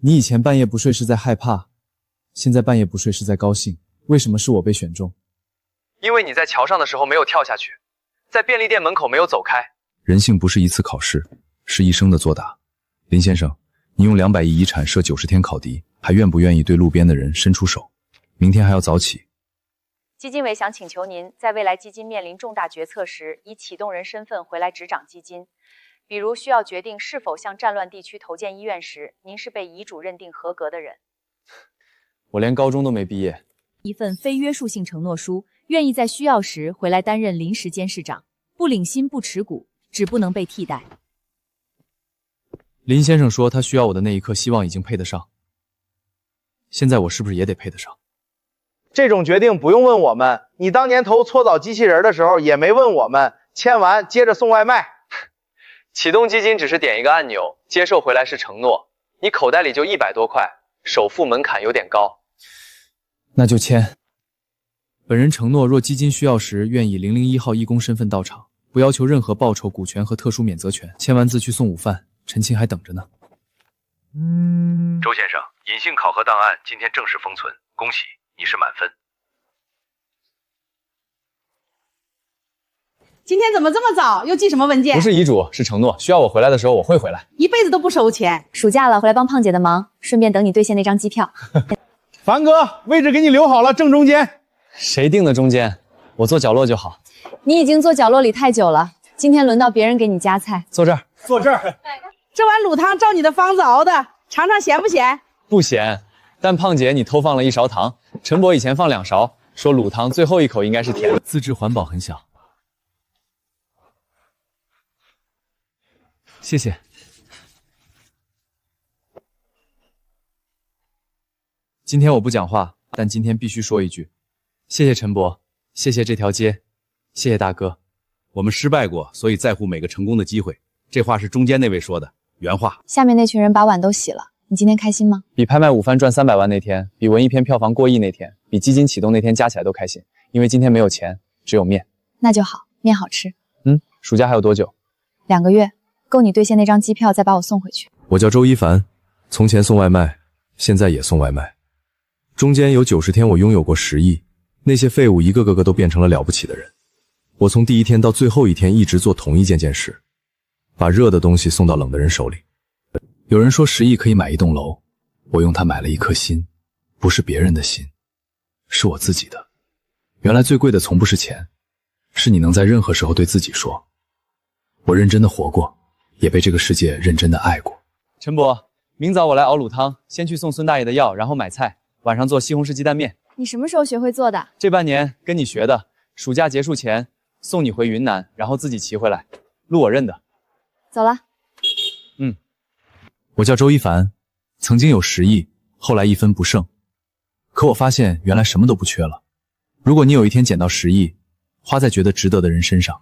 你以前半夜不睡是在害怕，现在半夜不睡是在高兴。为什么是我被选中？因为你在桥上的时候没有跳下去，在便利店门口没有走开。人性不是一次考试，是一生的作答。林先生，你用200亿遗产设90天考敌，还愿不愿意对路边的人伸出手？明天还要早起。基金委想请求您，在未来基金面临重大决策时，以启动人身份回来执掌基金。比如需要决定是否向战乱地区投建医院时，您是被遗嘱认定合格的人。我连高中都没毕业。一份非约束性承诺书，愿意在需要时回来担任临时监事长，不领薪不持股，只不能被替代。林先生说他需要我的那一刻，希望已经配得上。现在我是不是也得配得上？这种决定不用问我们，你当年投搓澡机器人的时候也没问我们，签完接着送外卖。启动基金只是点一个按钮，接受回来是承诺，你口袋里就100多块，首付门槛有点高。那就签。本人承诺，若基金需要时，愿以001号义工身份到场，不要求任何报酬、股权和特殊免责权。签完字去送午饭，陈青还等着呢。周先生，隐性考核档案今天正式封存，恭喜，你是满分。今天怎么这么早？又寄什么文件？不是遗嘱，是承诺，需要我回来的时候我会回来。一辈子都不收钱。暑假了，回来帮胖姐的忙，顺便等你兑现那张机票。凡哥，位置给你留好了，正中间。谁定的中间？我坐角落就好。你已经坐角落里太久了，今天轮到别人给你夹菜。坐这儿。坐这儿。这碗卤汤照你的方子熬的，尝尝咸不咸？不咸，但胖姐你偷放了1勺糖，陈伯以前放2勺，说卤汤最后一口应该是甜的。自制环保很小。谢谢。今天我不讲话，但今天必须说一句，谢谢陈伯，谢谢这条街，谢谢大哥。我们失败过，所以在乎每个成功的机会。这话是中间那位说的，原话。下面那群人把碗都洗了，你今天开心吗？比拍卖午饭赚300万那天，比文艺片票房过亿那天，比基金启动那天加起来都开心，因为今天没有钱，只有面。那就好，面好吃。暑假还有多久？2个月，够你兑现那张机票，再把我送回去。我叫周一凡，从前送外卖，现在也送外卖。中间有90天我拥有过10亿，那些废物一个个都变成了了不起的人。我从第一天到最后一天一直做同一件事，把热的东西送到冷的人手里。有人说10亿可以买一栋楼，我用它买了一颗心，不是别人的心，是我自己的。原来最贵的从不是钱，是你能在任何时候对自己说，我认真的活过，也被这个世界认真的爱过。陈伯，明早我来熬卤汤，先去送孙大爷的药，然后买菜，晚上做西红柿鸡蛋面。你什么时候学会做的？这半年跟你学的，暑假结束前送你回云南，然后自己骑回来，路我认的。走了。我叫周一凡，曾经有10亿，后来1分不剩。可我发现原来什么都不缺了。如果你有一天捡到10亿，花在觉得值得的人身上，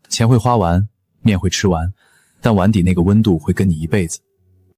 钱会花完，面会吃完，但碗底那个温度会跟你一辈子。